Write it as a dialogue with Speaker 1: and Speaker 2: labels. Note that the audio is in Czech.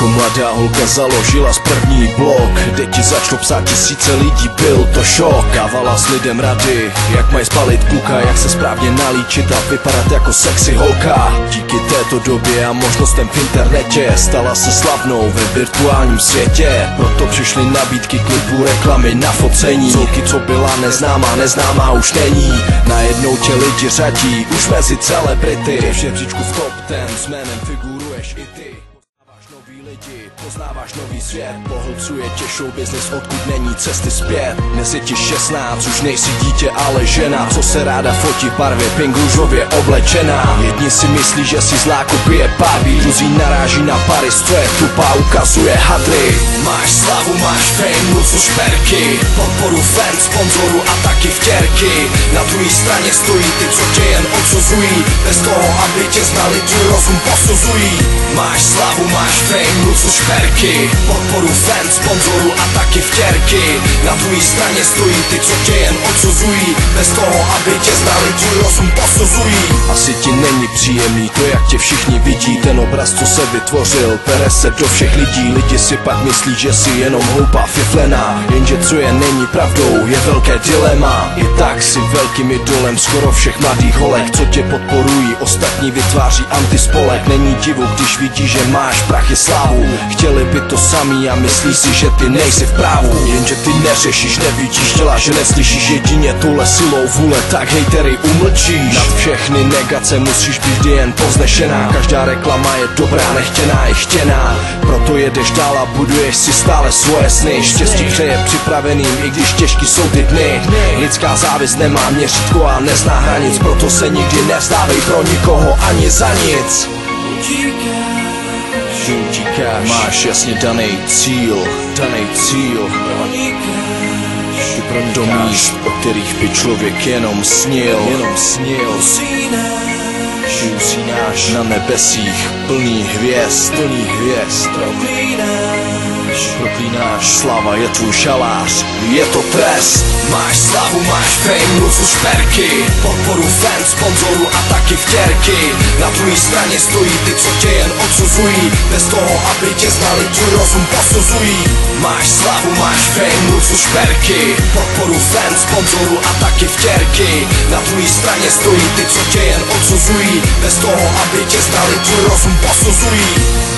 Speaker 1: Jako mladá holka založila z první blok, kde ti začalo psát tisíce lidí, byl to šok. Dávala s lidem rady, jak mají spalit kluka, jak se správně nalíčit a vypadat jako sexy holka. Díky této době a možnostem v internetě stala se slavnou ve virtuálním světě. Proto přišly nabídky klipů, reklamy na focení. Holky, co byla neznámá už není. Najednou tě lidi řadí už mezi celebrity. V žebříčku v top 10 s jménem figuruješ i ty. Poznáváš nový lidi, poznáváš nový svět. Pohlcuje tě show business, odkud není cesty zpět. Dnes je ti 16, už nejsi dítě, ale žena, co se ráda fotí v barvě pink růžově oblečená. Jedni si myslí, že si zlá kopie Barbie, druzí naráží na Paris, co je tupá, ukazuje hadry. Máš slavu, máš fame, luxus, šperky, podporu fans, sponzorů a taky vtěrky. Na druhé straně stojí ty, co tě jen odsuzují, bez toho, aby tě znali, tvůj rozum posuzují. Máš slavu, máš fame, luxus, šperky, podporu fans, sponzorů a taky vtěrky. Na druhé straně stojí ty, co tě jen odsuzují, bez toho, aby tě znali, tvůj rozum posuzují. Asi ti není příjemný to, jak tě všichni vidí, ten obraz, co se vytvořil, pere se do všech lidí. Lidi si pak myslí, že si jenom hloupá fiflená, jenže co je není pravdou, je velké dilema. I tak si velkým idolem skoro všech mladých holek, co tě podporují, ostatní vytváří antispolek. Není divu, když vidí, že máš prachy slávu, chtěli by to samý a myslí si, že ty nejsi v právu. Jenže ty neřešíš, nevidíš, děláš, že neslyšíš, jedině tuhle silou vůle, tak hejtery umlčíš. Nad všechny negace musíš být vždy jen povznešená, každá reklama je dobrá, nechtěná je chtěná. Proto jedeš dál a buduješ si stále svoje sny. Štěstí přeje připraveným, i když těžký jsou ty dny. Lidská závist nemá měřítko a nezná hranic, proto se nikdy nevzdávej pro nikoho ani za nic. Utíkáš, máš jasně daný cíl, do míst, o kterých by člověk jenom snil. Usínáš na nebesích plný hvězd, proklínáš, sláva je tvůj šalář, je to trest. Máš slavu, máš fame, luxus, šperky, podporu fans, sponzorů a taky vtěrky. Na druhé straně stojí ty, co tě jen odsuzují, bez toho, aby tě znali, tvůj rozum posuzují. Máš slavu, máš fame, luxus, šperky, podporu fans, sponzorů a taky vtěrky. Na druhé straně stojí ty, co tě jen odsuzují, bez toho, aby tě znali, tvůj rozum posuzují.